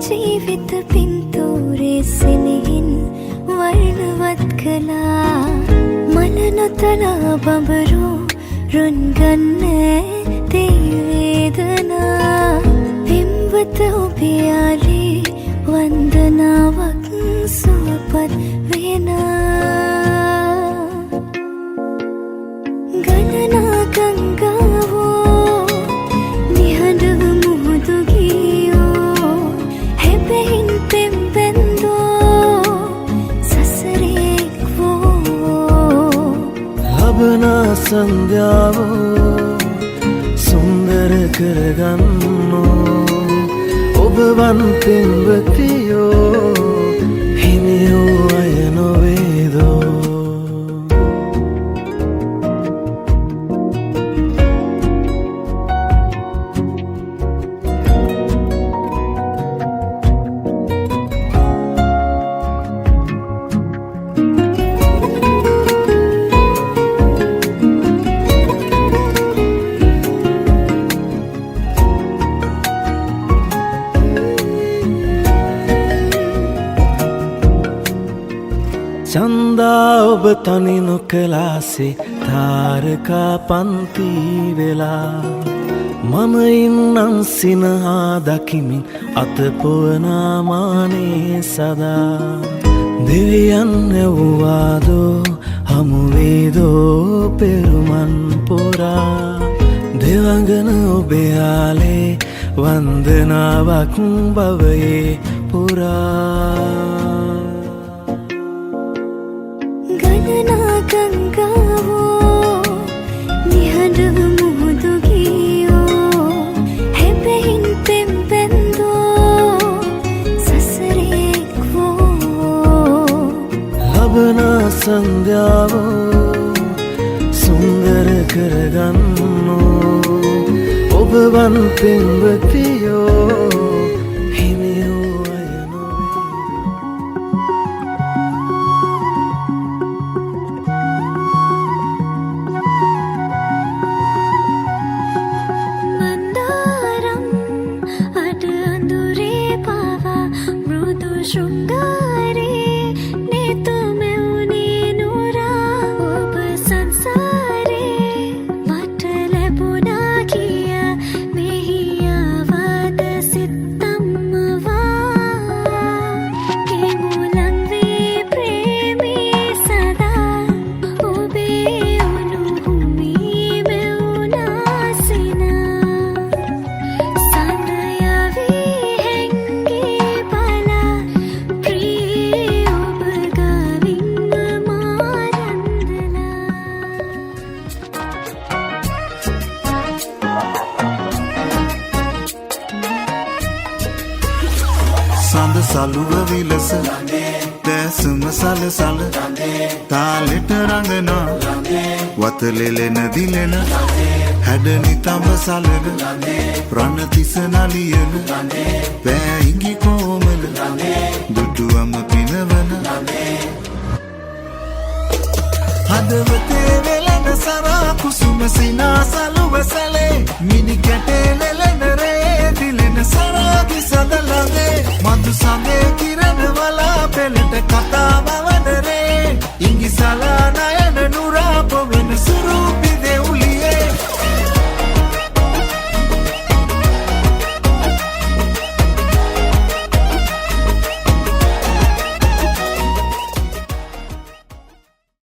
ජීවිත පින්තූරේ සෙනෙහින් වර්ණවත් කළා මන නොතලා බඹරු රුන් ගන්නේ තේ වේදනා පින්වත ඔබේ යාලේ වන්දනාවක් සුවපත් වෙනා ගණනා ගංගාවෝ නිහඬව මුහුදු ගියෝ හැබැයින් පෙම්බැන්දෝ සසරේක්වෝ ලබන සන්ධ්‍යාවෝ සුන්දර කරගන්නෝ ඔබවන් පෙම්වතියෝ හිමියෝ අය නොවේදෝ චන්දා ඔබ තනි නොකලාසේ තාරකා පන්ති වෙලා මම ඉන්නම් සිනහා දකිමින් අතපොවනාමානේ සදා දෙවියන් ඇව්වාදෝ හමුවේදෝ පෙරුමන් පොරා දෙවඟන ඔබයාලේ වන්දනාවක් බවයේ පුරා ගණනා ගංගාවෝ නිහඬව මුහුදු ගියෝ හැබැයින් පෙම්බැන්දෝ සසරේක්වෝ ලබන සන්ධ්‍යාවෝ සුන්දර කරගන්නෝ ඔබවන් පෙම්වතියෝ හිමියෝ අය නොවේ शृंगारे ने तो मैं उन्हें नूरा ඔබ සංසාරේ මට ලැබුණා කියා මෙහි ආවද සිතම්මවා කෙමුලන් වේ ප්‍රේමී සදා ඔබේ උණුහුමි මෙවුනා සිනා සඳයාවේ හැංගේ බලා සඳ සලුව විලස දැසුම සලසල තාලෙට රඟනා වතලෙලෙන දිලෙන හැඩනි තඹ සලන ප්‍රණතිස නලියන පෑයිගි කෝමල දුටුවම පිනවන හදවතේ වෙලෙන සරා කුසුම සිනා සලුව සැලේ මිනි කැටේ ලෙලෙන රේ දිලෙන සරාගි සදලදේ මදු සඳේ කිරණ වලා පෙළට කතාව